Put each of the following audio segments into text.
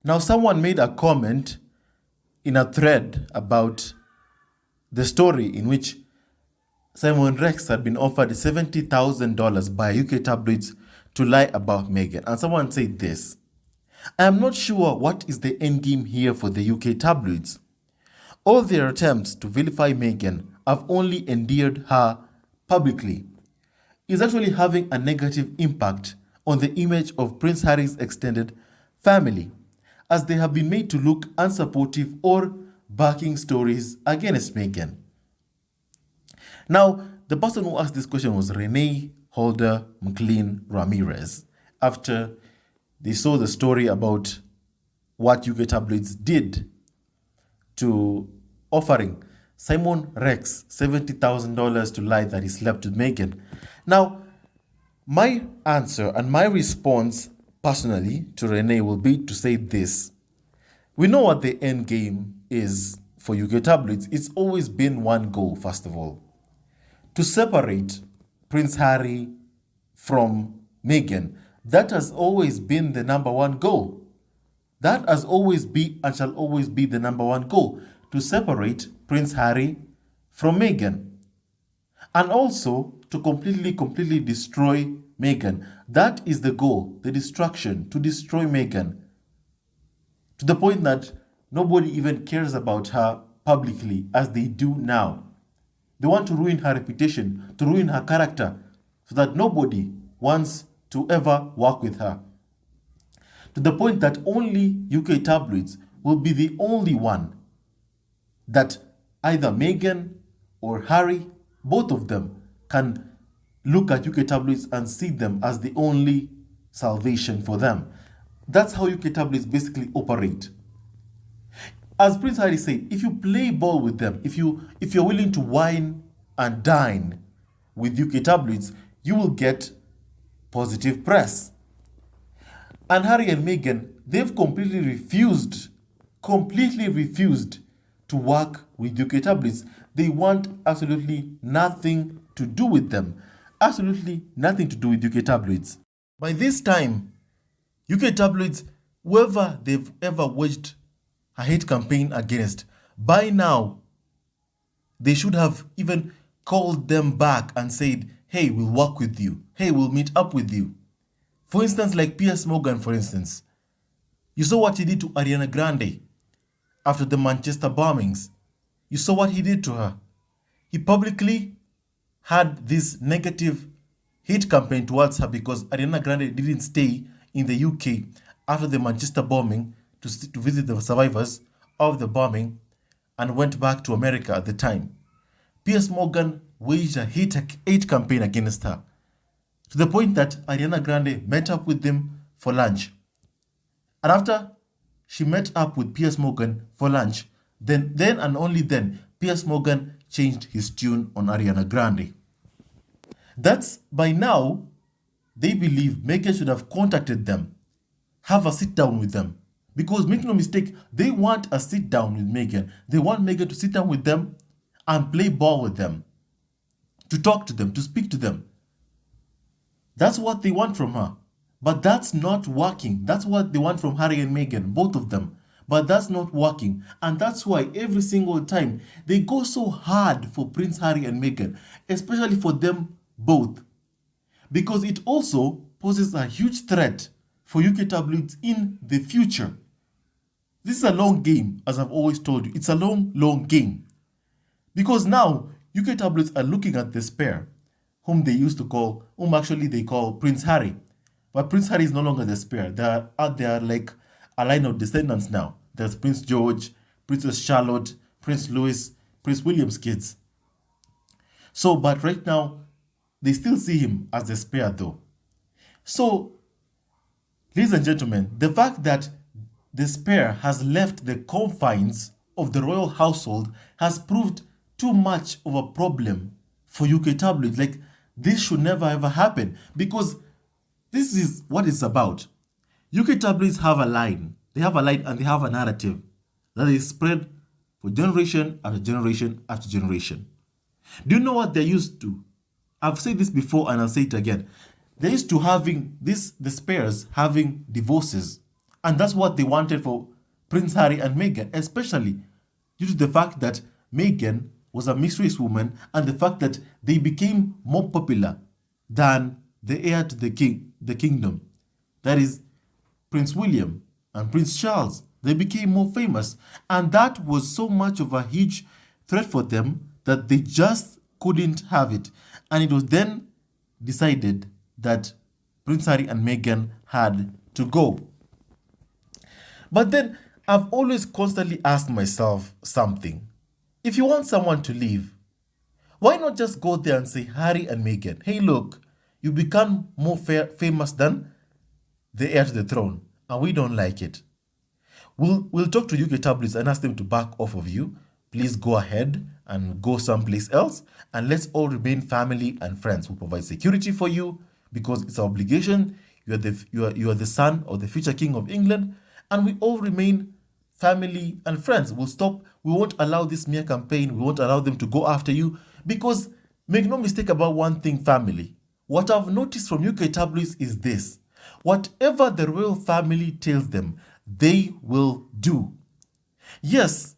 Now, someone made a comment in a thread about the story in which Simon Rex had been offered $70,000 by UK tabloids to lie about Meghan. And someone said this: I am not sure what is the end game here for the UK tabloids. All their attempts to vilify Meghan have only endeared her publicly. Is actually having a negative impact on the image of Prince Harry's extended family, as they have been made to look unsupportive or backing stories against Meghan. Now, the person who asked this question was Renee Holder McLean Ramirez, after they saw the story about what UK tabloids did to offering Simon Rex $70,000 to lie that he slept with Meghan. Now, my answer and my response personally to Renee will be to say this. We know what the end game is for UK tabloids. It's always been one goal, first of all: to separate Prince Harry from Meghan. That has always been the number one goal. That has always been and shall always be the number one goal: to separate Prince Harry from Meghan. And also to completely destroy Meghan. That is the goal, the destruction, to destroy Meghan. To the point that nobody even cares about her publicly as they do now. They want to ruin her reputation, to ruin her character, so that nobody wants to ever work with her. To the point that only UK tabloids will be the only one that either Meghan or Harry, both of them, can look at UK tabloids and see them as the only salvation for them. That's how UK tabloids basically operate. As Prince Harry said, if you play ball with them, if you're willing to wine and dine with UK tabloids, you will get positive press. And Harry and Meghan, they've completely refused to work with UK tabloids. They want absolutely nothing to do with them. Absolutely nothing to do with UK tabloids. By this time, UK tabloids, whoever they've ever waged a hate campaign against, by now, they should have even called them back and said, hey, we'll work with you. Hey, we'll meet up with you. For instance, like Piers Morgan, for instance. You saw what he did to Ariana Grande after the Manchester bombings. You saw what he did to her. He publicly had this negative hate campaign towards her because Ariana Grande didn't stay in the UK after the Manchester bombing to visit the survivors of the bombing and went back to America at the time. Piers Morgan waged a hate campaign against her, to the point that Ariana Grande met up with them for lunch. And after she met up with Piers Morgan for lunch, then and only then, Piers Morgan changed his tune on Ariana Grande. That's by now, they believe Meghan should have contacted them, have a sit down with them. Because make no mistake, they want a sit down with Meghan. They want Meghan to sit down with them and play ball with them, to talk to them, to speak to them. That's what they want from her. But that's not working. That's what they want from Harry and Meghan, both of them. But that's not working. And that's why every single time they go so hard for Prince Harry and Meghan, especially for them both. Because it also poses a huge threat for UK tabloids in the future. This is a long game, as I've always told you. It's a long game. Because now, UK tabloids are looking at this pair, whom actually they call Prince Harry. But Prince Harry is no longer the spare. They are like a line of descendants now. There's Prince George, Princess Charlotte, Prince Louis, Prince William's kids. So, but right now, they still see him as the spare though. So, ladies and gentlemen, the fact that the spare has left the confines of the royal household has proved too much of a problem for UK tabloids. Like, this should never ever happen, because this is what it's about. UK tabloids have a line. They have a line and they have a narrative that is spread for generation after generation after generation. Do you know what they're used to? I've said this before and I'll say it again. They're used to having the spares having divorces And that's what they wanted for Prince Harry and Meghan, especially due to the fact that Meghan was a mixed race woman and the fact that they became more popular than the heir to the kingdom. That is Prince William and Prince Charles. They became more famous. And that was so much of a huge threat for them that they just couldn't have it. And it was then decided that Prince Harry and Meghan had to go. But then I've always constantly asked myself something. If you want someone to leave, why not just go there and say, Harry and Meghan, hey, look, you become more famous than the heir to the throne, and we don't like it. We'll talk to UK tabloids and ask them to back off of you. Please go ahead and go someplace else, and let's all remain family and friends. We'll provide security for you because it's our obligation. You are the son of the future king of England, and we all remain family and friends. We won't allow this smear campaign. We won't allow them to go after you because make no mistake about one thing, family. What I've noticed from UK tabloids is this. Whatever the royal family tells them, they will do. Yes,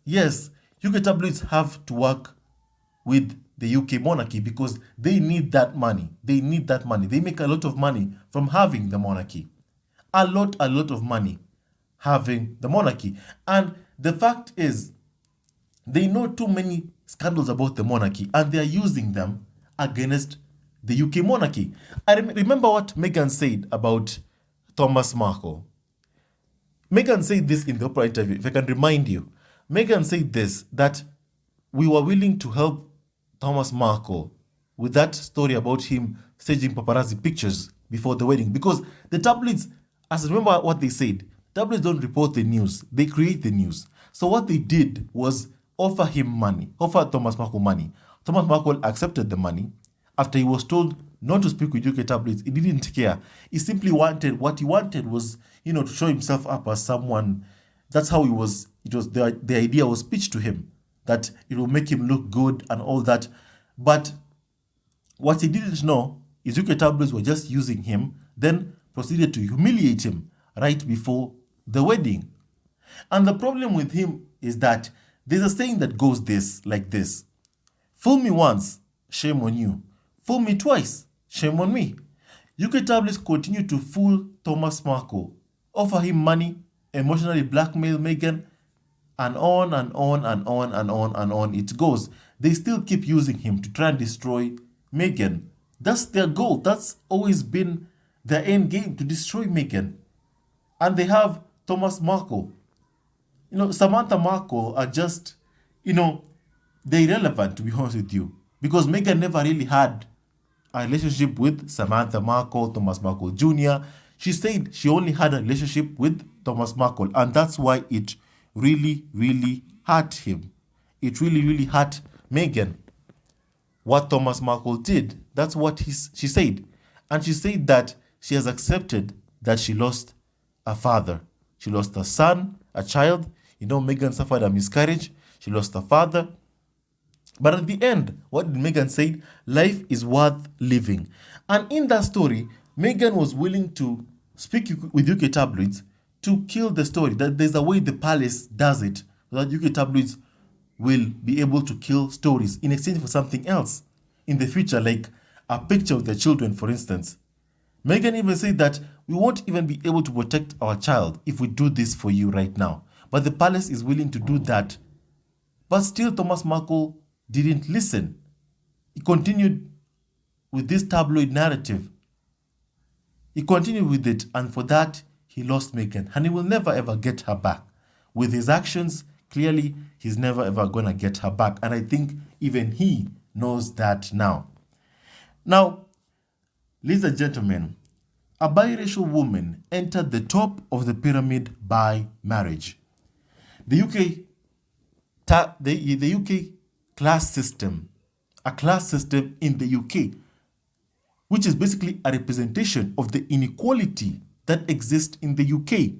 UK tabloids have to work with the UK monarchy because they need that money. They make a lot of money from having the monarchy. A lot of money having the monarchy. And the fact is, they know too many scandals about the monarchy and they are using them against the UK monarchy. I remember what Meghan said about Thomas Markle. Meghan said this in the Oprah interview, if I can remind you. Meghan said this, that we were willing to help Thomas Markle with that story about him staging paparazzi pictures before the wedding. Because the tabloids, as I remember what they said, tabloids don't report the news, they create the news. So what they did was offer Thomas Markle money. Thomas Markle accepted the money. After he was told not to speak with UK tabloids, he didn't care. He simply what he wanted was, to show himself up as someone. That's how the idea was pitched to him, that it will make him look good and all that. But what he didn't know is UK tabloids were just using him, then proceeded to humiliate him right before the wedding. And the problem with him is that there's a saying that goes like this. Fool me once, shame on you. Fool me twice, shame on me. UK tabloids continue to fool Thomas Markle, offer him money, emotionally blackmail Meghan, and on and on and on and on and on it goes. They still keep using him to try and destroy Meghan. That's their goal. That's always been their end game, to destroy Meghan. And they have Thomas Markle. Samantha Markle are just, they're irrelevant, to be honest with you. Because Meghan never really had a relationship with Samantha Markle, Thomas Markle Jr. She said she only had a relationship with Thomas Markle, and that's why it really, really hurt him. It really, really hurt Meghan. What Thomas Markle did, that's what she said. And she said that she has accepted that she lost a father. She lost a son, a child. Meghan suffered a miscarriage. She lost a father. But at the end, what did Meghan say? Life is worth living. And in that story, Meghan was willing to speak with UK tabloids to kill the story. That there's a way the palace does it, so that UK tabloids will be able to kill stories in exchange for something else in the future, like a picture of their children, for instance. Meghan even said that we won't even be able to protect our child if we do this for you right now. But the palace is willing to do that. But still, Thomas Markle didn't listen. He continued with this tabloid narrative. He continued with it, and for that, he lost Meghan. And he will never ever get her back. With his actions, clearly, he's never ever going to get her back. And I think even he knows that now. Now, ladies and gentlemen, a biracial woman entered the top of the pyramid by marriage. The UK class system, a class system in the UK, which is basically a representation of the inequality that exists in the UK.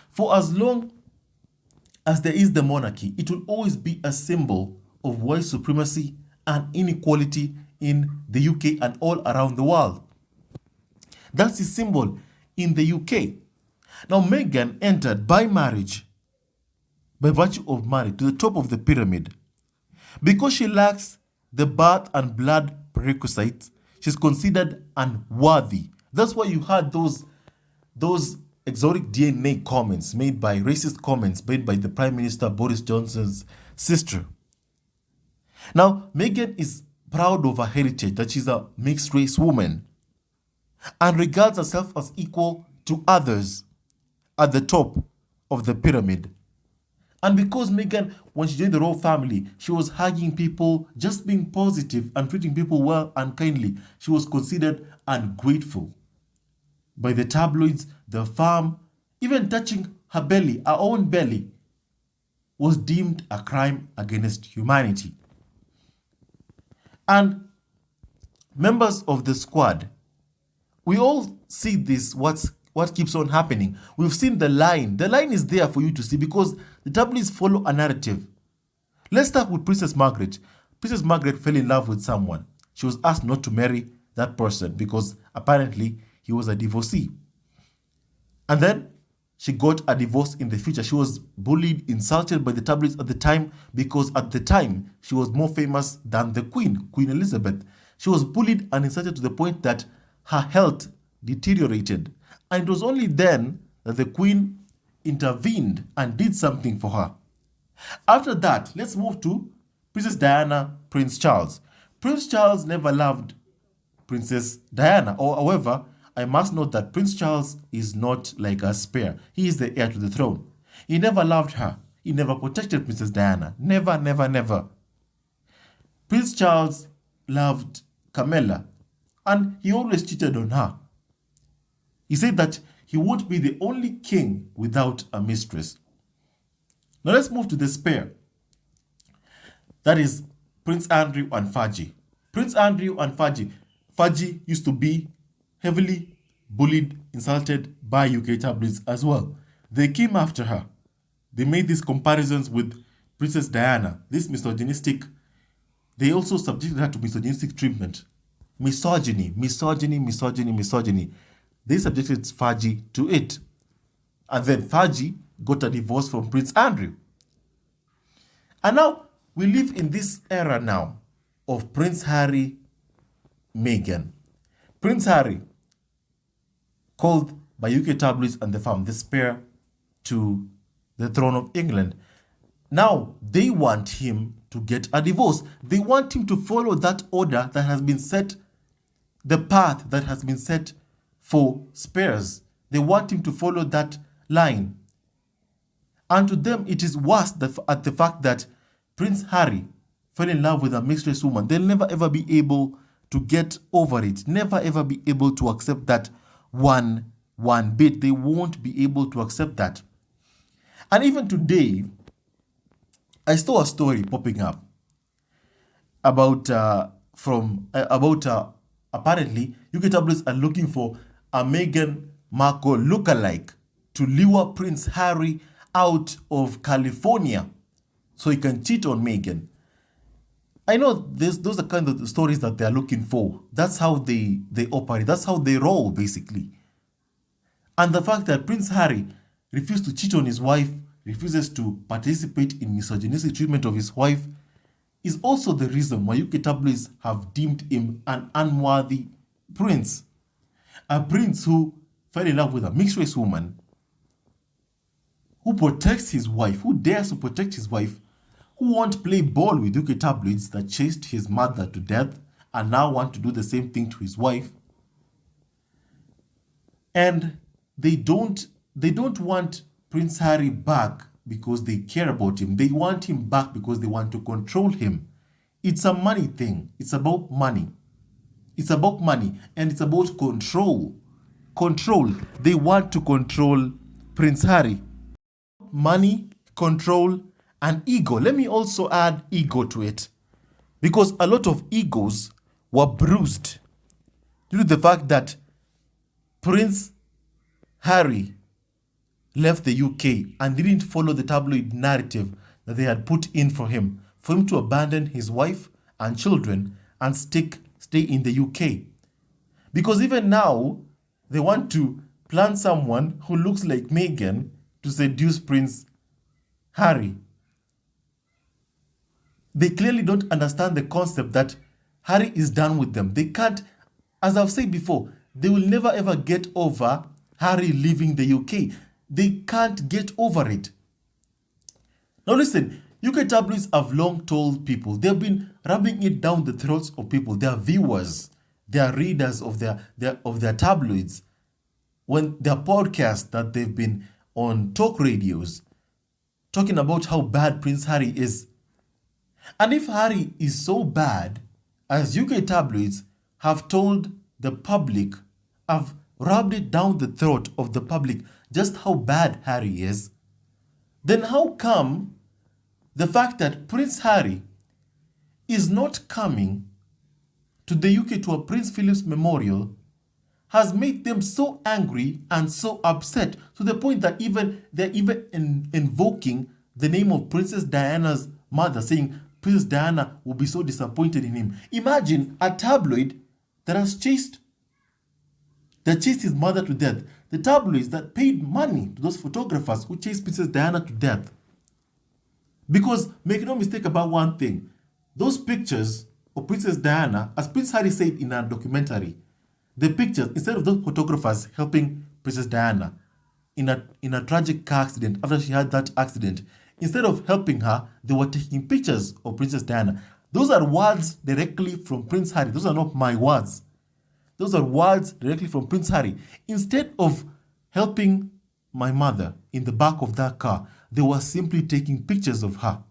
For as long as there is the monarchy, it will always be a symbol of white supremacy and inequality in the UK and all around the world. That's the symbol in the UK. Now, Meghan entered by marriage, by virtue of marriage, to the top of the pyramid. Because she lacks the birth and blood prerequisites, she's considered unworthy. That's why you had those exotic DNA comments made by racist comments made by the Prime Minister Boris Johnson's sister. Now, Meghan is proud of her heritage, that she's a mixed race woman, and regards herself as equal to others at the top of the pyramid. And because Meghan, when she joined the royal family, she was hugging people, just being positive and treating people well and kindly, she was considered ungrateful by the tabloids, the farm, even touching her belly, her own belly, was deemed a crime against humanity. And members of the squad, we all see this, what keeps on happening. We've seen the line. The line is there for you to see because the tabloids follow a narrative. Let's start with Princess Margaret. Princess Margaret fell in love with someone. She was asked not to marry that person because apparently he was a divorcee. And then she got a divorce in the future. She was bullied, insulted by the tabloids at the time because at the time she was more famous than the Queen, Queen Elizabeth. She was bullied and insulted to the point that her health deteriorated. And it was only then that the Queen intervened and did something for her. After that, let's move to Princess Diana, Prince Charles. Prince Charles never loved Princess Diana. However, I must note that Prince Charles is not like a spare. He is the heir to the throne. He never loved her. He never protected Princess Diana. Never, never, never. Prince Charles loved Camilla, and he always cheated on her. He said that he would be the only king without a mistress. Now let's move to the spare. That is Prince Andrew and Fergie. Prince Andrew and Fergie. Fergie used to be heavily bullied, insulted by UK tabloids as well. They came after her. They made these comparisons with Princess Diana, this misogynistic. They also subjected her to misogynistic treatment. Misogyny. They subjected Fergie to it. And then Fergie got a divorce from Prince Andrew. And now we live in this era now of Prince Harry, Meghan. Prince Harry, called by UK tabloids and the farm the spare to the throne of England. Now they want him to get a divorce. They want him to follow that order that has been set, the path that has been set for spares. They want him to follow that line. And to them, it is worse at the fact that Prince Harry fell in love with a mixed-race woman. They'll never ever be able to get over it. Never ever be able to accept that one bit. They won't be able to accept that. And even today, I saw a story popping up about apparently UK tabloids are looking for a Meghan Markle lookalike to lure Prince Harry out of California so he can cheat on Meghan. I know those are kind of the stories that they're looking for. That's how they operate. That's how they roll, basically. And the fact that Prince Harry refused to cheat on his wife, refuses to participate in misogynistic treatment of his wife, is also the reason why UK tabloids have deemed him an unworthy prince. A prince who fell in love with a mixed-race woman, who protects his wife, who dares to protect his wife, who won't play ball with UK tabloids that chased his mother to death and now want to do the same thing to his wife. And they don't want Prince Harry back because they care about him. They want him back because they want to control him. It's a money thing. It's about money. It's about money and it's about control. Control. They want to control Prince Harry. Money, control, and ego. Let me also add ego to it, because a lot of egos were bruised due to the fact that Prince Harry left the UK and didn't follow the tabloid narrative that they had put in for him to abandon his wife and children and stay in the UK. Because even now, they want to plan someone who looks like Meghan to seduce Prince Harry. They clearly don't understand the concept that Harry is done with them. They can't, as I've said before, they will never ever get over Harry leaving the UK. They can't get over it. Now listen, UK tabloids have long told people, they've been rubbing it down the throats of people, their viewers, their readers of their tabloids, when their podcasts that they've been on talk radios, talking about how bad Prince Harry is. And if Harry is so bad, as UK tabloids have told the public, have rubbed it down the throat of the public just how bad Harry is, then how come the fact that Prince Harry is not coming to the UK to a Prince Philip's memorial has made them so angry and so upset to the point that they're even invoking the name of Princess Diana's mother, saying Princess Diana will be so disappointed in him. Imagine a tabloid that chased his mother to death. The tabloids that paid money to those photographers who chased Princess Diana to death. Because make no mistake about one thing, those pictures of Princess Diana, as Prince Harry said in a documentary, the pictures, instead of those photographers helping Princess Diana in a tragic car accident, after she had that accident, instead of helping her, they were taking pictures of Princess Diana. Those are words directly from Prince Harry. Those are not my words. Those are words directly from Prince Harry. Instead of helping my mother in the back of that car, they were simply taking pictures of her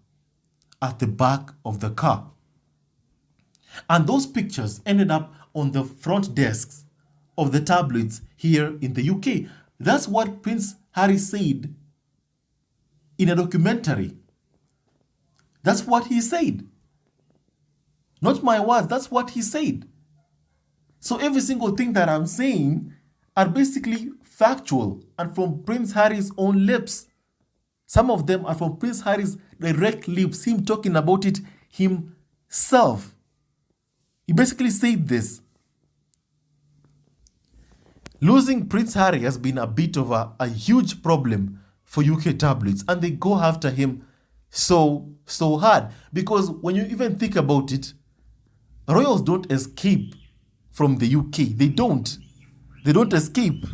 at the back of the car. And those pictures ended up on the front desks of the tabloids here in the UK. That's what Prince Harry said in a documentary. That's what he said. Not my words, that's what he said. So every single thing that I'm saying are basically factual and from Prince Harry's own lips. Some of them are from Prince Harry's direct lips, him talking about it himself. He basically said this. Losing Prince Harry has been a bit of a huge problem for UK tabloids, and they go after him so hard. Because when you even think about it, royals don't escape from the UK. They don't escape.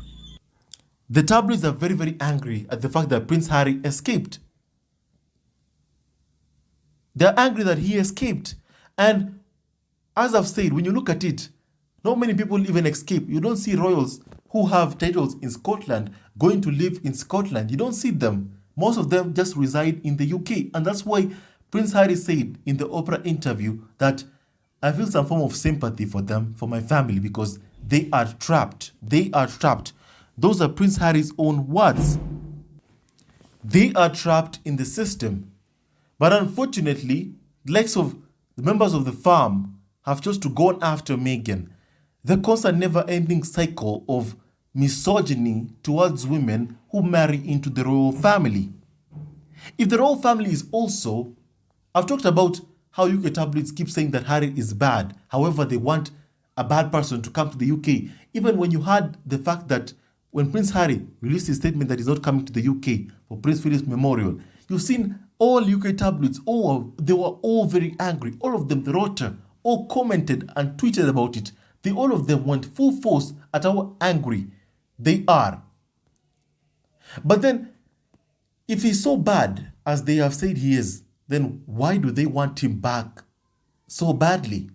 The tabloids are very, very angry at the fact that Prince Harry escaped. They're angry that he escaped. And as I've said, when you look at it, not many people even escape. You don't see royals who have titles in Scotland going to live in Scotland. You don't see them. Most of them just reside in the UK. And that's why Prince Harry said in the Oprah interview that I feel some form of sympathy for them, for my family, because they are trapped. They are trapped. Those are Prince Harry's own words. They are trapped in the system. But unfortunately, the likes of the members of the farm have just to go on after Meghan. The constant never-ending cycle of misogyny towards women who marry into the royal family. If the royal family is also, I've talked about how UK tabloids keep saying that Harry is bad. However, they want a bad person to come to the UK. Even when you had the fact that when Prince Harry released his statement that he's not coming to the UK for Prince Philip's memorial, you've seen all UK tabloids, they were all very angry. All of them, the rotor, all commented and tweeted about it. All of them went full force at how angry they are. But then, if he's so bad as they have said he is, then why do they want him back so badly?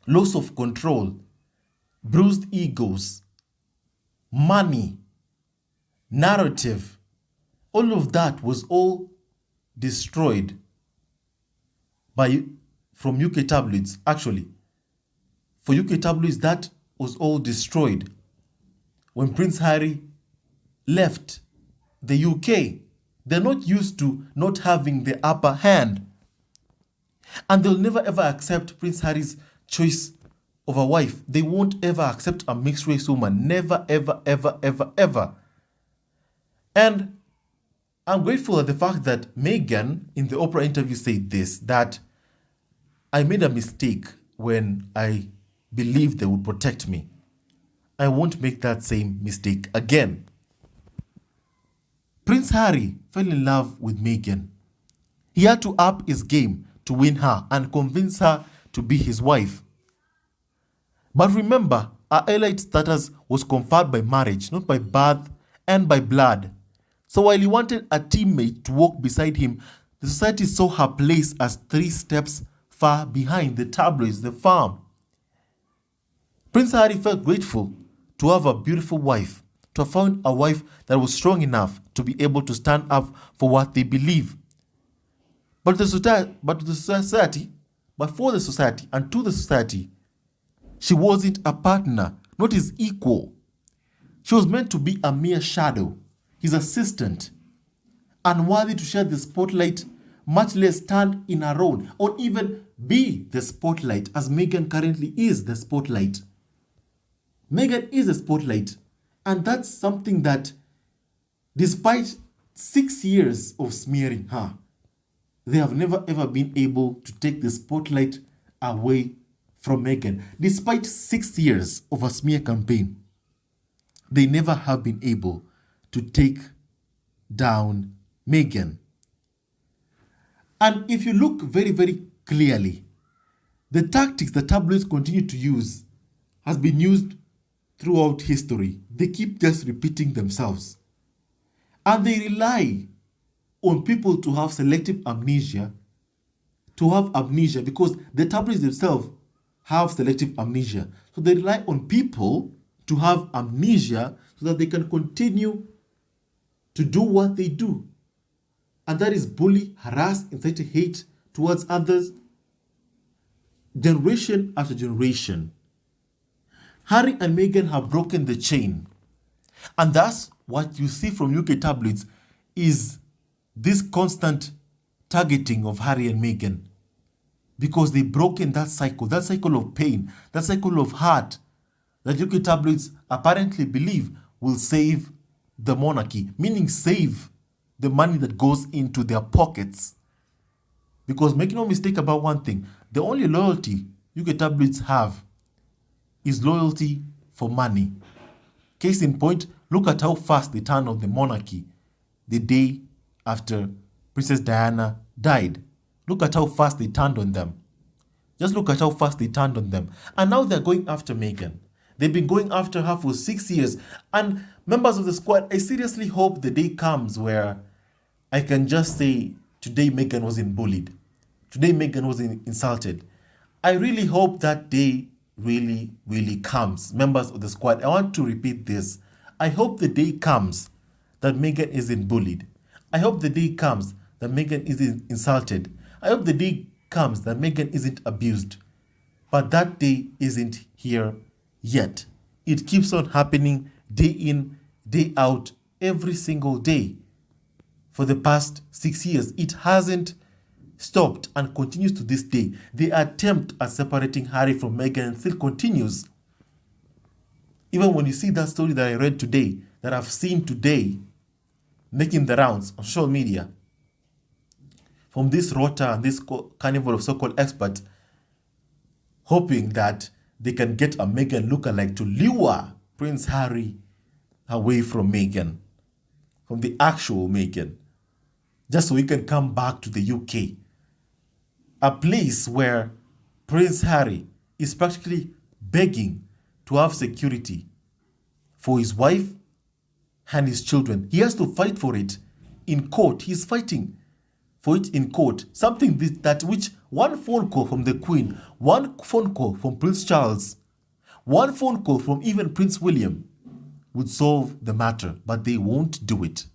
Loss of control, bruised egos, money, narrative, all of that was all destroyed from UK tabloids. Actually, for UK tabloids, that was all destroyed when Prince Harry left the UK. They're not used to not having the upper hand. And they'll never ever accept Prince Harry's choice of a wife. They won't ever accept a mixed race woman. Never, ever, ever, ever, ever. And I'm grateful at the fact that Meghan in the Oprah interview said this, that I made a mistake when I believed they would protect me. I won't make that same mistake again. Prince Harry fell in love with Meghan. He had to up his game to win her and convince her to be his wife. But remember, her elite status was conferred by marriage, not by birth and by blood. So while he wanted a teammate to walk beside him, the society saw her place as 3 steps far behind the tabloids, the farm. Prince Harry felt grateful to have a beautiful wife, to have found a wife that was strong enough to be able to stand up for what they believe. But for the society and to the society, she wasn't a partner, not his equal. She was meant to be a mere shadow, his assistant, unworthy to share the spotlight, much less stand in her own or even be the spotlight, as Meghan currently is the spotlight. Meghan is the spotlight, and that's something that, despite 6 years of smearing her, they have never ever been able to take the spotlight away from Meghan. Despite 6 years of a smear campaign, they never have been able to take down Meghan. And if you look very, very clearly, the tactics the tabloids continue to use has been used throughout history. They keep just repeating themselves. And they rely on people to have selective amnesia, because the tabloids themselves have selective amnesia. So they rely on people to have amnesia so that they can continue to do what they do. And that is bully, harass, incite hate towards others, generation after generation. Harry and Meghan have broken the chain. And that's what you see from UK tabloids, is this constant targeting of Harry and Meghan. Because they've broken that cycle of pain, that cycle of hurt that UK tabloids apparently believe will save the monarchy, meaning save the money that goes into their pockets. Because make no mistake about one thing, the only loyalty UK tabloids have is loyalty for money. Case in point, look at how fast they turned on the monarchy the day after Princess Diana died. Look at how fast they turned on them. Just look at how fast they turned on them. And now they're going after Meghan. They've been going after her for 6 years. And members of the squad, I seriously hope the day comes where I can just say, today Meghan wasn't bullied. Today Meghan wasn't insulted. I really hope that day really, really comes. Members of the squad, I want to repeat this. I hope the day comes that Meghan isn't bullied. I hope the day comes that Meghan isn't insulted. I hope the day comes that Meghan isn't abused. But that day isn't here yet. It keeps on happening day in, day out, every single day. For the past 6 years, it hasn't stopped and continues to this day. The attempt at separating Harry from Meghan still continues. Even when you see that story that I read today, that I've seen today, making the rounds on social media, from this rota and this carnival of so-called experts, hoping that they can get a Meghan lookalike to lure Prince Harry away from Meghan, from the actual Meghan, just so he can come back to the UK. A place where Prince Harry is practically begging to have security for his wife and his children. He has to fight for it in court. He's fighting for it in court. Something that which one phone call from the Queen, one phone call from Prince Charles, one phone call from even Prince William would solve the matter. But they won't do it.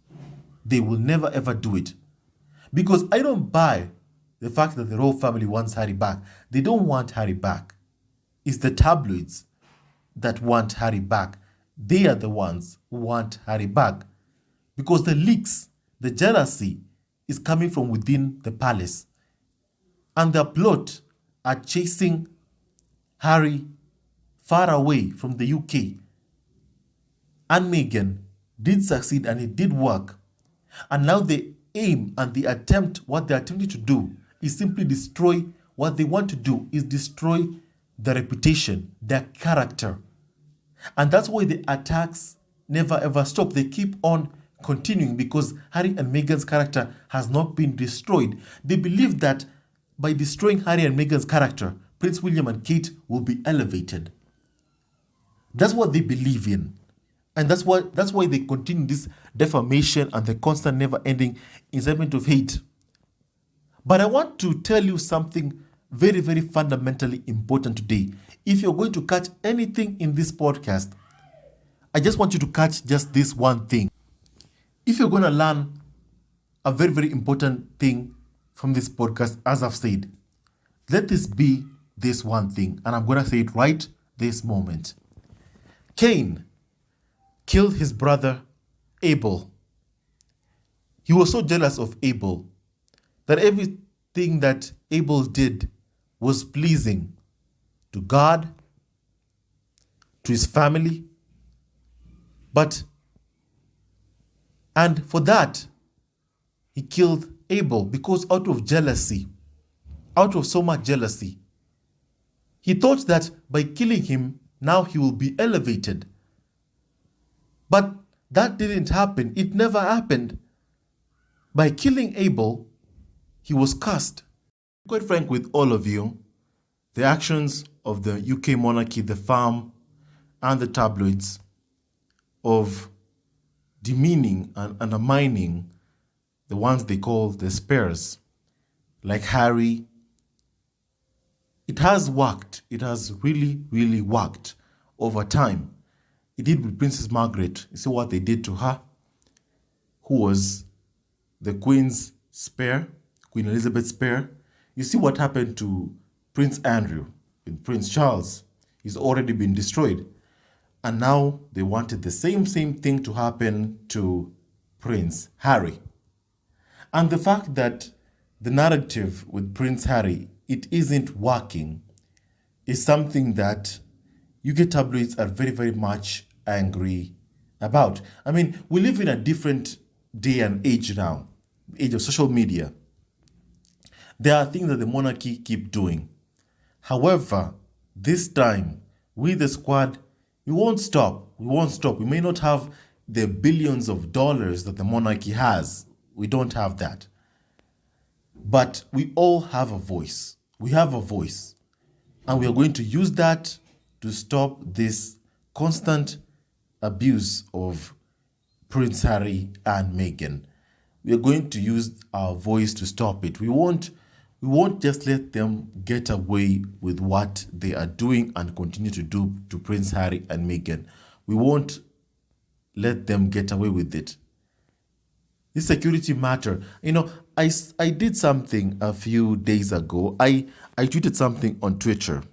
They will never ever do it. Because I don't buy the fact that the royal family wants Harry back. They don't want Harry back. It's the tabloids that want Harry back. They are the ones who want Harry back. Because the leaks, the jealousy is coming from within the palace. And the plot are chasing Harry far away from the UK. And Meghan did succeed and it did work. And now the aim and the attempt, what they're attempting to do is simply destroy what they want to do, is destroy the reputation, their character. And that's why the attacks never ever stop. They keep on continuing because Harry and Meghan's character has not been destroyed. They believe that by destroying Harry and Meghan's character, Prince William and Kate will be elevated. That's what they believe in. And that's why they continue this defamation and the constant never-ending incitement of hate. But I want to tell you something very, very fundamentally important today. If you're going to catch anything in this podcast, I just want you to catch just this one thing. If you're going to learn a very, very important thing from this podcast, as I've said, let this be this one thing. And I'm going to say it right this moment. Cain killed his brother Abel. He was so jealous of Abel that everything that Abel did was pleasing to God, to his family. And for that, he killed Abel because out of jealousy, out of so much jealousy, he thought that by killing him, now he will be elevated. But that didn't happen. It never happened. By killing Abel, he was cursed. Quite frank with all of you, the actions of the UK monarchy, the farm, and the tabloids of demeaning and undermining the ones they call the spares, like Harry, it has worked. It has really, really worked over time. It did with Princess Margaret. You see what they did to her, who was the Queen's spare, Queen Elizabeth's spare. You see what happened to Prince Andrew and Prince Charles. He's already been destroyed. And now they wanted the same thing to happen to Prince Harry. And the fact that the narrative with Prince Harry, it isn't working, is something that UK tabloids are very, very much angry about. I mean, we live in a different day and age now, the age of social media. There are things that the monarchy keep doing. However, this time, we the squad, we won't stop. We won't stop. We may not have the billions of dollars that the monarchy has. We don't have that. But we all have a voice. We have a voice. And we are going to use that to stop this constant abuse of Prince Harry and Meghan. We are going to use our voice to stop it. We won't just let them get away with what they are doing and continue to do to Prince Harry and Meghan. We won't let them get away with it. This security matter. I did something a few days ago. I tweeted something on Twitter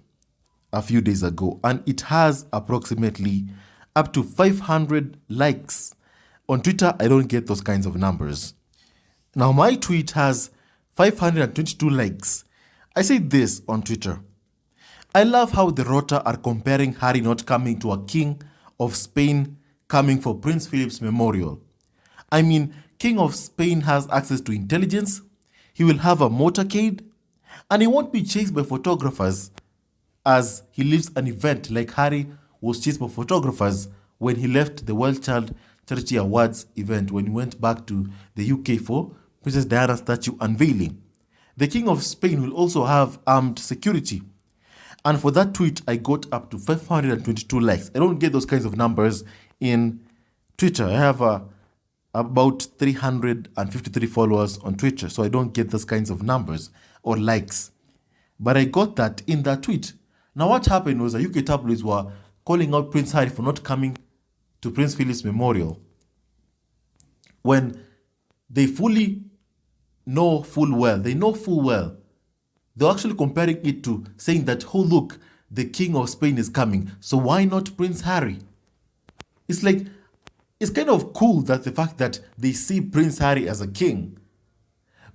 a few days ago, and it has approximately up to 500 likes. On Twitter, I don't get those kinds of numbers. Now, my tweet has 522 likes. I said this on Twitter. I love how the Rota are comparing Harry not coming to a king of Spain coming for Prince Philip's memorial. I mean, King of Spain has access to intelligence, he will have a motorcade, and he won't be chased by photographers as he leaves an event like Harry was chased by photographers when he left the World Child Charity Awards event when he went back to the UK for Princess Diana's statue unveiling. The King of Spain will also have armed security. And for that tweet, I got up to 522 likes. I don't get those kinds of numbers in Twitter. I have about 353 followers on Twitter, so I don't get those kinds of numbers or likes. But I got that in that tweet. Now what happened was the UK tabloids were calling out Prince Harry for not coming to Prince Philip's memorial when they know full well, they're actually comparing it to saying that, oh look, the King of Spain is coming, so why not Prince Harry? It's kind of cool that the fact that they see Prince Harry as a king.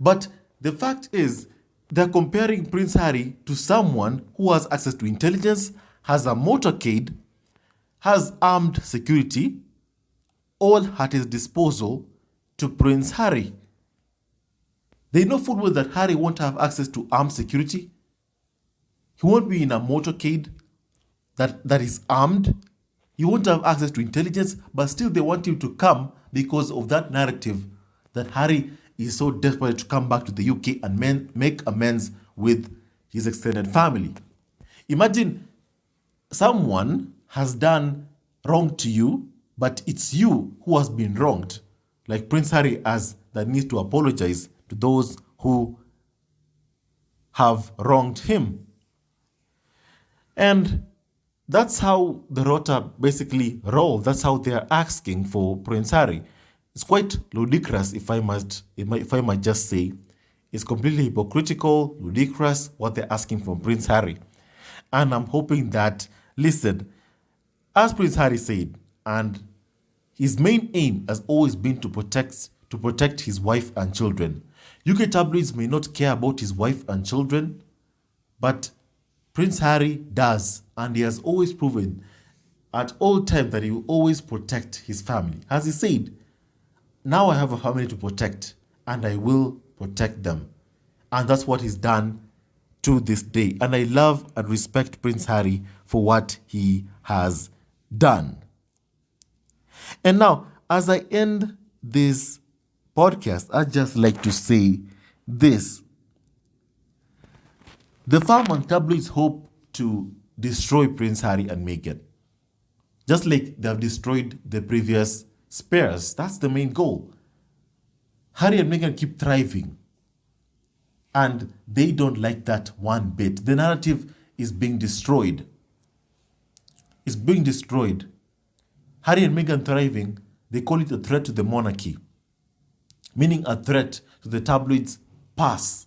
But the fact is, they're comparing Prince Harry to someone who has access to intelligence, has a motorcade, has armed security, all at his disposal to Prince Harry. They know full well that Harry won't have access to armed security. He won't be in a motorcade that is armed. You won't have access to intelligence, but still they want you to come because of that narrative that Harry is so desperate to come back to the UK and make amends with his extended family. Imagine someone has done wrong to you, but it's you who has been wronged. Like Prince Harry has that needs to apologize to those who have wronged him. And that's how the Rota basically roll. That's how they are asking for Prince Harry. It's quite ludicrous, if I might just say. It's completely hypocritical, ludicrous, what they're asking from Prince Harry. And I'm hoping that, listen, as Prince Harry said, and his main aim has always been to protect his wife and children. UK tabloids may not care about his wife and children, but Prince Harry does, and he has always proven at all times that he will always protect his family. As he said, now I have a family to protect, and I will protect them. And that's what he's done to this day. And I love and respect Prince Harry for what he has done. And now, as I end this podcast, I'd just like to say this. The farm and tabloids hope to destroy Prince Harry and Meghan, just like they have destroyed the previous spares. That's the main goal. Harry and Meghan keep thriving, and they don't like that one bit. The narrative is being destroyed. It's being destroyed. Harry and Meghan thriving, they call it a threat to the monarchy, meaning a threat to the tabloids' pass.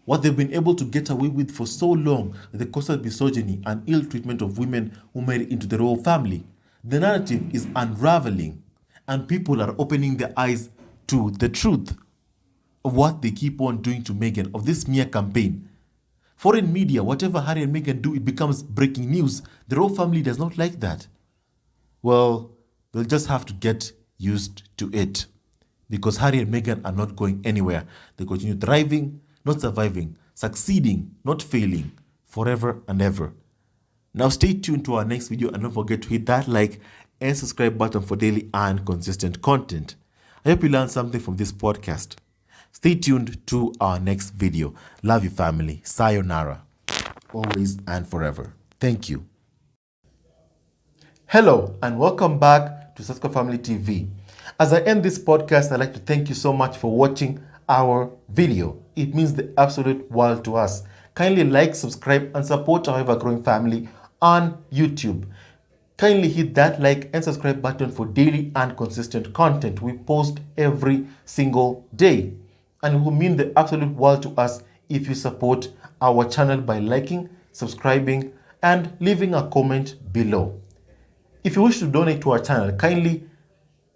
What they've been able to get away with for so long, the constant misogyny and ill treatment of women who marry into the royal family. The narrative is unraveling, and people are opening their eyes to the truth of what they keep on doing to Meghan, of this smear campaign. Foreign media, whatever Harry and Meghan do, it becomes breaking news. The royal family does not like that. Well, they'll just have to get used to it, because Harry and Meghan are not going anywhere. They continue thriving, not surviving, succeeding, not failing, forever and ever. Now stay tuned to our next video, and don't forget to hit that like and subscribe button for daily and consistent content. I hope you learned something from this podcast. Stay tuned to our next video. Love you, family. Sayonara. Always and forever. Thank you. Hello and welcome back to Sasko Family TV. As I end this podcast, I'd like to thank you so much for watching our video. It means the absolute world to us. Kindly like, subscribe, and support our ever-growing family on YouTube. Kindly hit that like and subscribe button for daily and consistent content we post every single day. And it will mean the absolute world to us if you support our channel by liking, subscribing, and leaving a comment below. If you wish to donate to our channel, kindly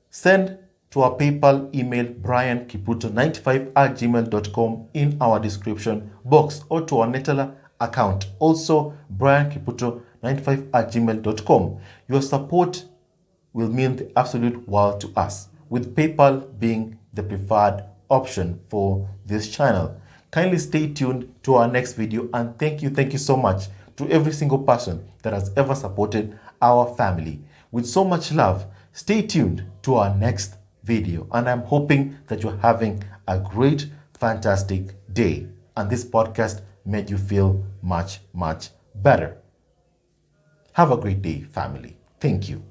send to our PayPal email briankiputo95@gmail.com in our description box, or to our Netala account, also briankiputo95@gmail.com. Your support will mean the absolute world to us, with PayPal being the preferred option for this channel. Kindly stay tuned to our next video, and thank you so much to every single person that has ever supported our family. With so much love, stay tuned to our next video, and I'm hoping that you're having a great, fantastic day, and this podcast made you feel much better. Have a great day, family. Thank you.